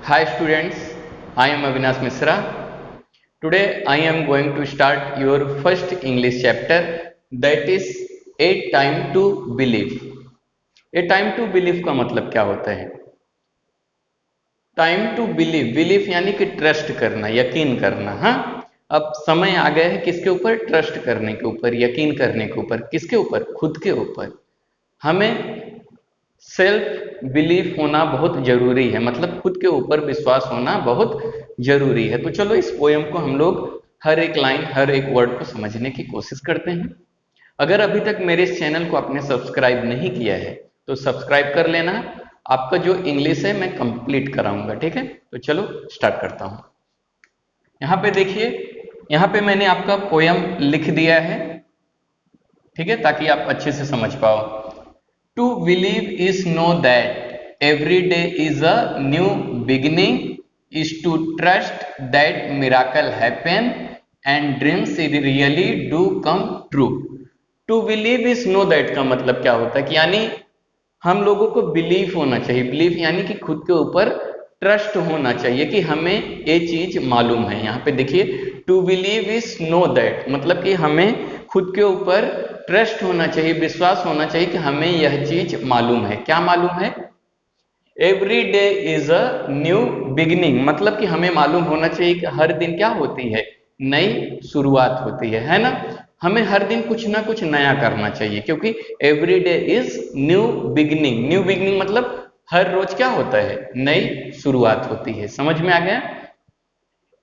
Hi students, I am Avinash Misra. Today I am going to start your first English chapter, that is A Time to Believe. A Time to Believe का मतलब क्या होता है? Time to believe, belief यानी कि trust करना, यकीन करना। हाँ, अब समय आ गया है किसके ऊपर? ट्रस्ट करने के ऊपर, यकीन करने के ऊपर। किसके ऊपर? खुद के ऊपर। हमें सेल्फ बिलीफ होना बहुत जरूरी है, मतलब खुद के ऊपर विश्वास होना बहुत जरूरी है। तो चलो इस पोयम को हम लोग हर एक लाइन, हर एक वर्ड को समझने की कोशिश करते हैं। अगर अभी तक मेरे इस चैनल को आपने सब्सक्राइब नहीं किया है तो सब्सक्राइब कर लेना। आपका जो इंग्लिश है मैं कंप्लीट कराऊंगा, ठीक है? तो चलो स्टार्ट करता हूं। यहाँ पे देखिए, यहाँ पे मैंने आपका पोयम लिख दिया है, ठीक है, ताकि आप अच्छे से समझ पाओ। To believe is know that every day is a new beginning, is to trust that miracle happen and dreams really do come true. To believe is know that का मतलब क्या होता है कि यानी हम लोगों को बिलीव होना चाहिए। बिलीव यानी कि खुद के ऊपर ट्रस्ट होना चाहिए कि हमें ये चीज मालूम है। यहाँ पे देखिए, to believe is know that, मतलब कि हमें खुद के ऊपर ट्रस्ट होना चाहिए, विश्वास होना चाहिए कि हमें यह चीज मालूम है। क्या मालूम है? Every day is a new beginning, मतलब कि हमें मालूम होना चाहिए कि हर दिन क्या होती है? नई शुरुआत होती है ना? हमें हर दिन कुछ ना कुछ नया करना चाहिए, क्योंकि every day is new beginning. New beginning मतलब हर रोज क्या होता है? नई शुरुआत होती है। समझ में आ गया?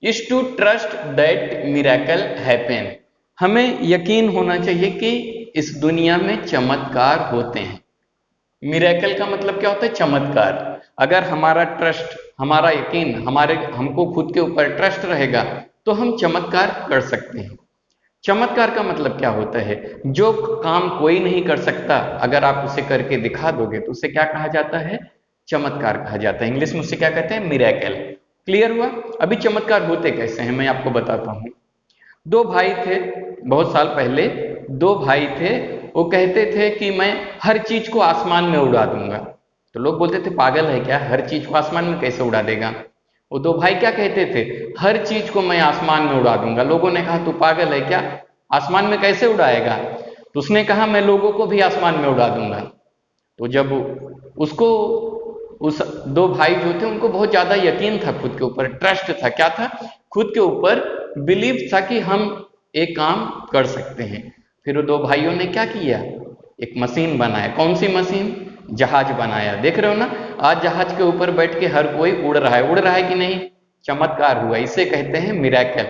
Is to trust that miracle happen, हमें यकीन होना चाहिए कि इस दुनिया में चमत्कार होते हैं। मिरेकल का मतलब क्या होता है? चमत्कार। अगर हमारा ट्रस्ट, हमारा यकीन, हमको खुद के ऊपर ट्रस्ट रहेगा तो हम चमत्कार कर सकते हैं। चमत्कार का मतलब क्या होता है? जो काम कोई नहीं कर सकता, अगर आप उसे करके दिखा दोगे तो उसे क्या कहा जाता है? चमत्कार कहा जाता है। इंग्लिश में उसे क्या कहते हैं? मिरेकल। क्लियर हुआ? अभी चमत्कार होते कैसे हैं मैं आपको बताता हूं। दो भाई थे, बहुत साल पहले दो भाई थे। वो कहते थे कि मैं हर चीज को आसमान में उड़ा दूंगा। तो लोग बोलते थे पागल है क्या, हर चीज को आसमान में कैसे उड़ा देगा? वो दो भाई क्या कहते थे? हर चीज को मैं आसमान में उड़ा दूंगा। लोगों ने कहा तू पागल है क्या, आसमान में कैसे उड़ाएगा? तो उसने कहा मैं लोगों को भी आसमान में उड़ा दूंगा। तो जब उसको, उस दो भाई जो थे उनको बहुत ज्यादा यकीन था, खुद के ऊपर ट्रस्ट था। क्या था? खुद के ऊपर बिलीव था कि हम एक काम कर सकते हैं। फिर वो दो भाइयों ने क्या किया? एक मशीन बनाया। कौन सी मशीन? जहाज बनाया। देख रहे हो ना, आज जहाज के ऊपर बैठ के हर कोई उड़ रहा है। उड़ रहा है कि नहीं? चमत्कार हुआ। इसे कहते हैं मिरेकल।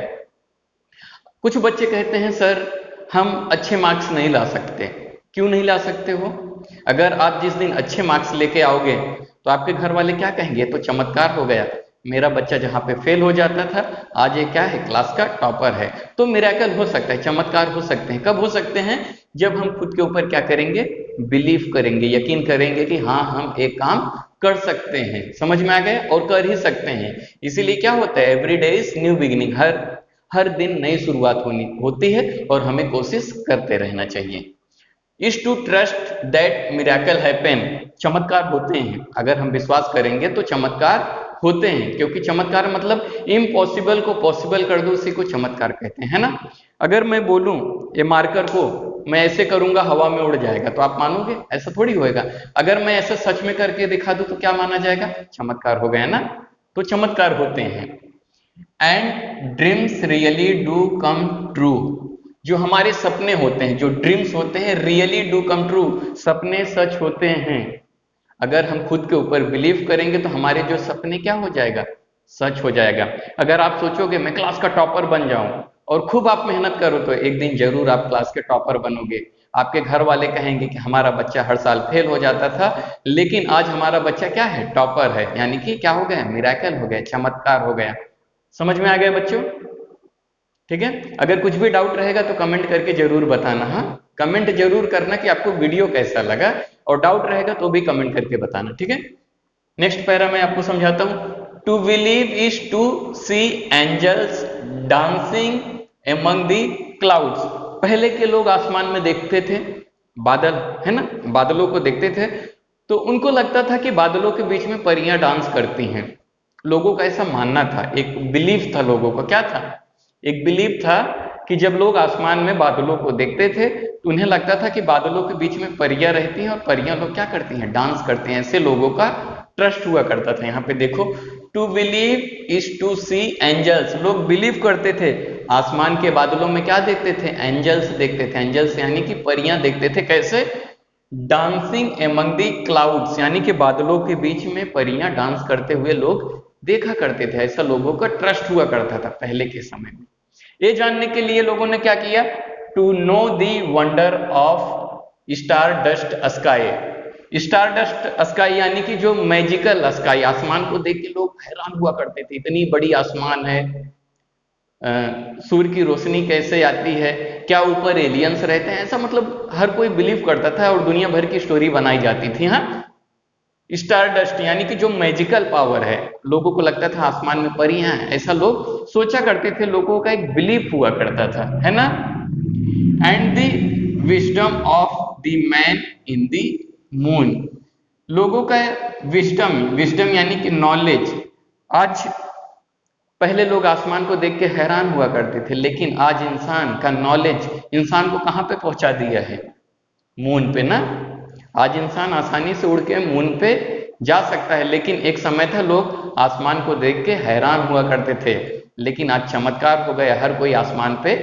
कुछ बच्चे कहते हैं सर हम अच्छे मार्क्स नहीं ला सकते। क्यों नहीं ला सकते हो? अगर आप जिस दिन अच्छे मार्क्स लेके आओगे तो आपके घर वाले क्या कहेंगे? तो चमत्कार हो गया, मेरा बच्चा जहां पे फेल हो जाता था आज ये क्या है? क्लास का टॉपर है। तो मिरेकल हो सकता है, चमत्कार हो सकते हैं। कब हो सकते हैं? जब हम खुद के ऊपर क्या करेंगे? बिलीव करेंगे, यकीन करेंगे कि हाँ हम एक काम कर सकते हैं। समझ में आ गए? और कर ही सकते हैं। इसीलिए क्या होता है? Every day is new beginning, हर दिन नई शुरुआत होती है और हमें कोशिश करते रहना चाहिए। Is to trust that miracle happen, चमत्कार होते हैं। अगर हम विश्वास करेंगे तो चमत्कार होते हैं, क्योंकि चमत्कार मतलब इम्पॉसिबल को पॉसिबल कर दो, उसी को चमत्कार कहते हैं, है ना? अगर मैं बोलूं ये मार्कर को मैं ऐसे करूंगा हवा में उड़ जाएगा, तो आप मानोगे? ऐसा थोड़ी होएगा। अगर मैं ऐसा सच में करके दिखा दूं तो क्या माना जाएगा? चमत्कार हो गया ना? तो चमत्कार होते हैं। And dreams really do come true, जो हमारे सपने होते हैं, जो ड्रीम्स होते हैं, रियली डू कम ट्रू, सपने सच होते हैं। अगर हम खुद के ऊपर बिलीव करेंगे तो हमारे जो सपने क्या हो जाएगा? सच हो जाएगा। अगर आप सोचोगे मैं क्लास का टॉपर बन जाऊं और खूब आप मेहनत करो तो एक दिन जरूर आप क्लास के टॉपर बनोगे। आपके घर वाले कहेंगे कि हमारा बच्चा हर साल फेल हो जाता था, लेकिन आज हमारा बच्चा क्या है? टॉपर है। यानी कि क्या हो गया? मिरेकल हो गया, चमत्कार हो गया। समझ में आ गया बच्चों? ठीक है? अगर कुछ भी डाउट रहेगा तो कमेंट करके जरूर बताना। हाँ, कमेंट जरूर करना कि आपको वीडियो कैसा लगा, और डाउट रहेगा तो भी कमेंट करके बताना, ठीक है? नेक्स्ट पैरा मैं आपको समझाता हूं। To believe is to see angels dancing among the clouds. पहले के लोग आसमान में देखते थे बादल, है ना, बादलों को देखते थे तो उनको लगता था कि बादलों के बीच में परियां डांस करती हैं। लोगों का ऐसा मानना था, एक बिलीफ था लोगों का। क्या था? एक बिलीफ था कि जब लोग आसमान में बादलों को देखते थे तो उन्हें लगता था कि बादलों के बीच में परियां रहती हैं और परियां लोग क्या करती हैं? डांस करते हैं। ऐसे लोगों का ट्रस्ट हुआ करता था। यहाँ पे देखो, to believe is to see angels. लोग बिलीव करते थे, आसमान के बादलों में क्या देखते थे? एंजल्स देखते थे। एंजल्स यानी कि परियां देखते थे। कैसे? डांसिंग एमंग दी क्लाउड्स, यानी कि बादलों के बीच में परियां डांस करते हुए लोग देखा करते थे। ऐसा लोगों का ट्रस्ट हुआ करता था पहले के समय में। ये जानने के लिए लोगों ने क्या किया? To know the wonder of star dust sky. Star dust sky यानी कि जो मैजिकल स्काई, आसमान को देख के लोग हैरान हुआ करते थे, इतनी बड़ी आसमान है, सूर्य की रोशनी कैसे आती है, क्या ऊपर एलियंस रहते हैं? ऐसा मतलब हर कोई बिलीव करता था और दुनिया भर की स्टोरी बनाई जाती थी। हाँ, स्टार डस्ट यानी कि जो मैजिकल पावर है, लोगों को लगता था आसमान में परियां हैं, ऐसा लोग सोचा करते थे। लोगों का एक बिलीफ हुआ करता था, है ना। And the wisdom of the man in the moon. लोगों का विजडम, विजडम यानी कि नॉलेज। आज पहले लोग आसमान को देख के हैरान हुआ करते थे, लेकिन आज इंसान का नॉलेज इंसान को कहां पे पहुंचा दिया है? मून पे ना। आज इंसान आसानी से उड़ के मून पे जा सकता है, लेकिन एक समय था लोग आसमान को देख के हैरान हुआ करते थे, लेकिन आज चमत्कार हो गया, हर कोई आसमान पे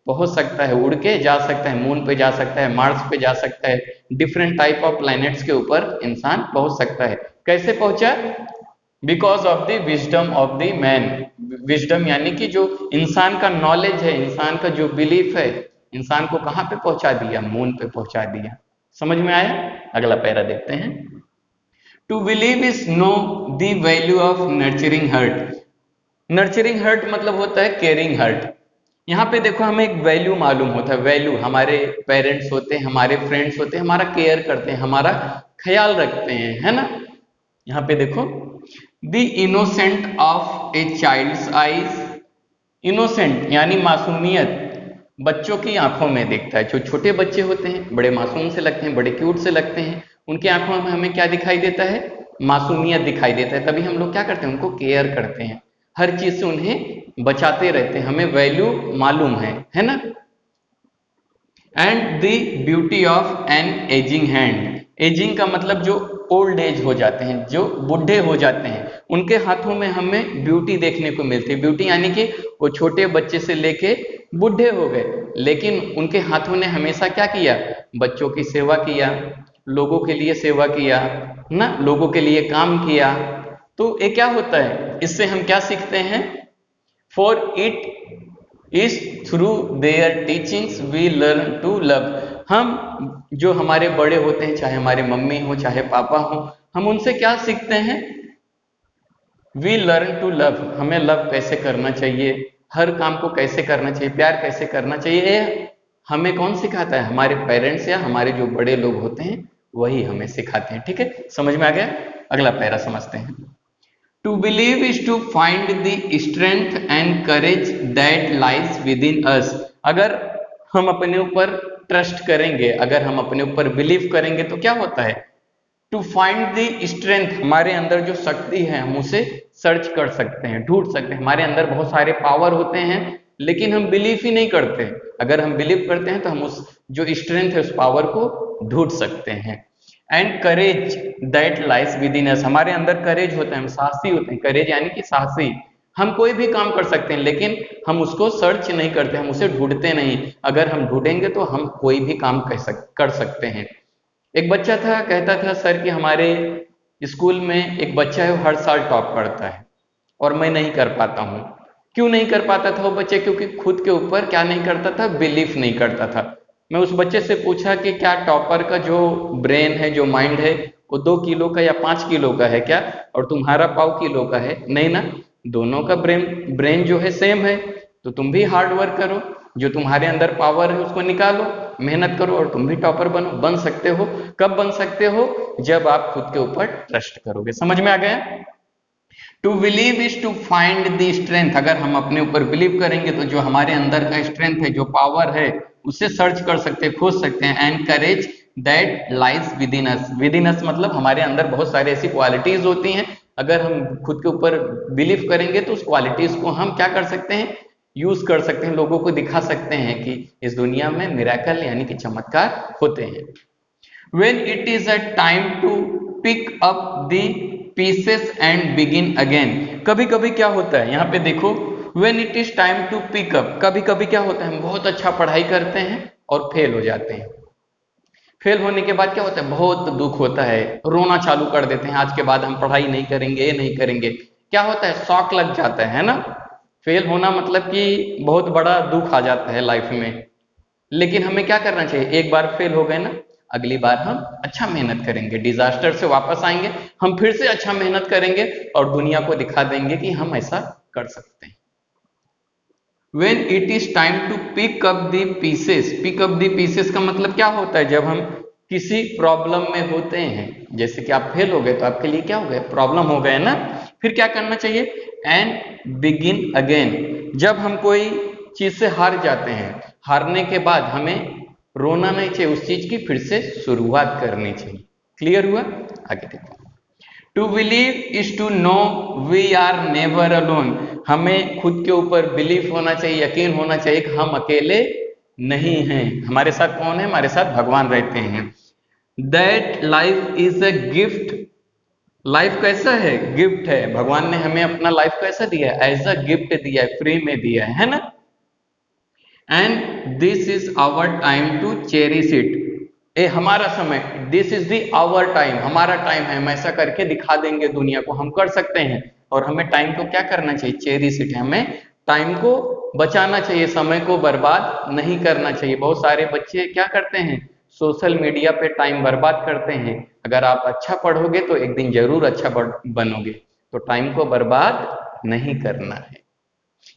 पहुंच सकता है, उड़ के जा सकता है, मून पे जा सकता है, मार्स पे जा सकता है, डिफरेंट टाइप ऑफ प्लैनेट्स के ऊपर इंसान पहुंच सकता है। कैसे पहुंचा? Because of the wisdom of the man. Wisdom यानी कि जो इंसान का नॉलेज है, इंसान का जो बिलीफ है, इंसान को कहां पे पहुंचा दिया? मून पे पहुंचा दिया। समझ में आया? अगला पैरा देखते हैं। To believe is know the value of nurturing heart. Nurturing heart मतलब होता है केयरिंग हर्ट। यहाँ पे देखो, हमें एक वैल्यू मालूम होता है। वैल्यू, हमारे पेरेंट्स होते हैं, हमारे फ्रेंड्स होते हैं, हमारा केयर करते हैं, हमारा ख्याल रखते हैं, है ना। यहाँ पे देखो, the innocent of a child's eyes. Innocent यानी मासूमियत, बच्चों की आंखों में दिखता है। जो छोटे बच्चे होते हैं बड़े मासूम से लगते हैं, बड़े क्यूट से लगते हैं, उनकी आंखों में हमें क्या दिखाई देता है? मासूमियत दिखाई देता है। तभी हम लोग क्या करते हैं? उनको केयर करते हैं, हर चीज से उन्हें बचाते रहते हैं, हमें वैल्यू मालूम है ना। And the beauty of an aging hand. Aging का मतलब जो ओल्ड एज हो जाते हैं, जो बूढ़े हो जाते हैं, उनके हाथों में हमें ब्यूटी देखने को मिलती है। ब्यूटी यानी कि वो छोटे बच्चे से लेके बूढ़े हो गए, लेकिन उनके हाथों ने हमेशा क्या किया? बच्चों की सेवा किया, लोगों के लिए सेवा किया ना, लोगों के लिए काम किया। तो ये क्या होता है? इससे हम क्या सीखते हैं? For it is through their teachings we learn to love. हम जो हमारे बड़े होते हैं, चाहे हमारे मम्मी हो चाहे पापा हो, हम उनसे क्या सीखते हैं? We learn to love. हमें लव कैसे करना चाहिए, हर काम को कैसे करना चाहिए, प्यार कैसे करना चाहिए, हमें कौन सिखाता है? हमारे पेरेंट्स या हमारे जो बड़े लोग होते हैं वही हमें सिखाते हैं। ठीक है, समझ में आ गया? अगला पैरा समझते हैं। To believe is to find the strength and courage that lies within us. अगर हम अपने ऊपर ट्रस्ट करेंगे, अगर हम अपने ऊपर बिलीव करेंगे तो क्या होता है? टू फाइंड द स्ट्रेंथ, हमारे अंदर जो शक्ति है हम उसे सर्च कर सकते हैं, ढूंढ सकते हैं। हमारे अंदर बहुत सारे पावर होते हैं, लेकिन हम बिलीव ही नहीं करते। अगर हम बिलीव करते हैं तो हम उस जो स्ट्रेंथ है उस पावर को ढूंढ सकते हैं। And courage that lies within us. हमारे अंदर करेज होता है, हम साहसी होते हैं। करेज यानी कि साहसी। हम कोई भी काम कर सकते हैं, लेकिन हम उसको सर्च नहीं करते, हम उसे ढूंढते नहीं। अगर हम ढूंढेंगे तो हम कोई भी काम कर सकते हैं। एक बच्चा था, कहता था सर कि हमारे स्कूल में एक बच्चा है वो हर साल टॉप करता है और मैं नहीं कर पाता हूँ। क्यों नहीं कर पाता था वो बच्चे? क्योंकि खुद के ऊपर क्या नहीं करता था? बिलीफ नहीं करता था। मैं उस बच्चे से पूछा कि क्या टॉपर का जो ब्रेन है, जो माइंड है, वो 2 किलो का या 5 किलो का है क्या, और तुम्हारा पाव किलो का है? नहीं ना, दोनों का ब्रेन जो है सेम है। तो तुम भी हार्ड वर्क करो, जो तुम्हारे अंदर पावर है उसको निकालो, मेहनत करो और तुम भी टॉपर बनो। बन सकते हो। कब बन सकते हो? जब आप खुद के ऊपर ट्रस्ट करोगे। समझ में आ गया? To believe is to find the strength. अगर हम अपने ऊपर बिलीव करेंगे तो जो हमारे अंदर का स्ट्रेंथ है, जो पावर है, उसे सर्च कर सकते हैं, खोज सकते हैं। And courage that lies within us. Within us मतलब हमारे अंदर बहुत सारी ऐसी क्वालिटीज होती हैं अगर हम खुद के ऊपर बिलीव करेंगे तो उस क्वालिटीज को हम क्या कर सकते हैं, यूज कर सकते हैं, लोगों को दिखा सकते हैं कि इस दुनिया में मिरेकल यानी कि चमत्कार होते हैं। When it is a time to pick up the pieces and begin again, कभी कभी क्या होता है, यहाँ पे देखो, when it is time to pick up, कभी कभी क्या होता है, हम बहुत अच्छा पढ़ाई करते हैं और फेल हो जाते हैं। फेल होने के बाद क्या होता है, बहुत दुख होता है, रोना चालू कर देते हैं, आज के बाद हम पढ़ाई नहीं करेंगे, ये नहीं करेंगे। क्या होता है, शॉक लग जाता है ना। फेल होना मतलब कि बहुत बड़ा दुख आ जाता है लाइफ में। लेकिन हमें क्या करना चाहिए, एक बार फेल हो गए ना, अगली बार हम अच्छा मेहनत करेंगे, डिजास्टर से वापस आएंगे, हम फिर से अच्छा मेहनत करेंगे और दुनिया को दिखा देंगे कि हम ऐसा कर सकते हैं। When it is time to pick up the pieces, pick up the pieces का मतलब क्या होता है, जब हम किसी प्रॉब्लम में होते हैं, जैसे कि आप फेल हो गए तो आपके लिए क्या हो गया, प्रॉब्लम हो गए ना, फिर क्या करना चाहिए, एंड बिगिन अगेन। जब हम कोई चीज से हार जाते हैं, हारने के बाद हमें रोना नहीं चाहिए, उस चीज की फिर से शुरुआत करनी चाहिए। क्लियर हुआ, आगे देखो। To believe is to know we are never alone, हमें खुद के ऊपर बिलीव होना चाहिए, यकीन होना चाहिए कि हम अकेले नहीं हैं, हमारे साथ कौन है, हमारे साथ भगवान रहते हैं। That life is a gift, life कैसा है, गिफ्ट है, भगवान ने हमें अपना लाइफ कैसा दिया है, एज अ गिफ्ट दिया है, फ्री में दिया है ना। And this is our time to cherish it, ये हमारा समय, this is the our time, हमारा टाइम है, हम ऐसा करके दिखा देंगे दुनिया को, हम कर सकते हैं। और हमें टाइम को क्या करना चाहिए, चेरिश इट, हमें टाइम को बचाना चाहिए, समय को बर्बाद नहीं करना चाहिए। बहुत सारे बच्चे क्या करते हैं, सोशल मीडिया पे टाइम बर्बाद करते हैं। अगर आप अच्छा पढ़ोगे तो एक दिन जरूर अच्छा बनोगे, तो टाइम को बर्बाद नहीं करना है,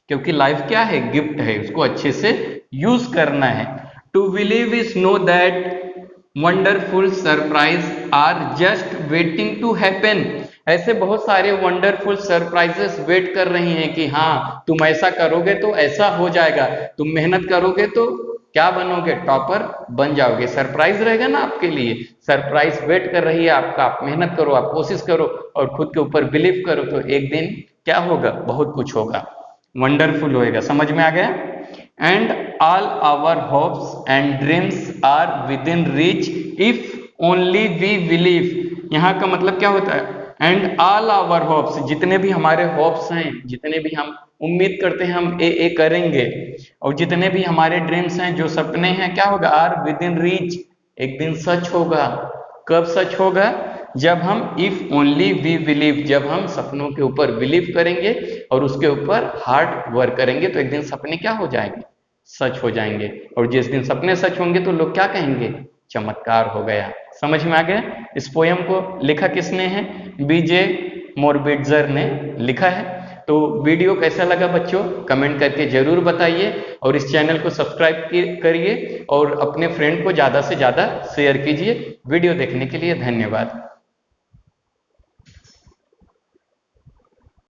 क्योंकि लाइफ क्या है, गिफ्ट है, उसको अच्छे से यूज करना है। To believe is know that wonderful surprise are just waiting to happen, ऐसे बहुत सारे वंडरफुल सरप्राइजेस वेट कर रही हैं कि हाँ तुम ऐसा करोगे तो ऐसा हो जाएगा, तुम मेहनत करोगे तो क्या बनोगे, टॉपर बन जाओगे। सरप्राइज रहेगा ना आपके लिए, सरप्राइज वेट कर रही है आपका, आप मेहनत करो, आप कोशिश करो और खुद के ऊपर बिलीव करो, तो एक दिन क्या होगा, बहुत कुछ होगा, वंडरफुल होएगा। समझ में आ गया। And all our hopes and dreams are within reach if only we believe, यहाँ का मतलब क्या होता है, एंड ऑल आवर होप्स, जितने भी हमारे होप्स हैं, जितने भी हम उम्मीद करते हैं हम ए करेंगे, और जितने भी हमारे ड्रीम्स हैं, जो सपने हैं, क्या होगा, आर विद इन रीच, एक दिन सच होगा। कब सच होगा, जब हम इफ ओनली वी बिलीव, जब हम सपनों के ऊपर बिलीव करेंगे और उसके ऊपर हार्ड वर्क करेंगे, तो एक दिन सपने क्या हो जाएंगे, सच हो जाएंगे। और जिस दिन सपने सच होंगे तो लोग क्या कहेंगे, चमत्कार हो गया। समझ में आ गया। इस पोयम को लिखा किसने है, बीजे मोरबिट्जर ने लिखा है। तो वीडियो कैसा लगा बच्चों, कमेंट करके जरूर बताइए, और इस चैनल को सब्सक्राइब करिए और अपने फ्रेंड को ज़्यादा से ज़्यादा शेयर कीजिए। वीडियो देखने के लिए धन्यवाद।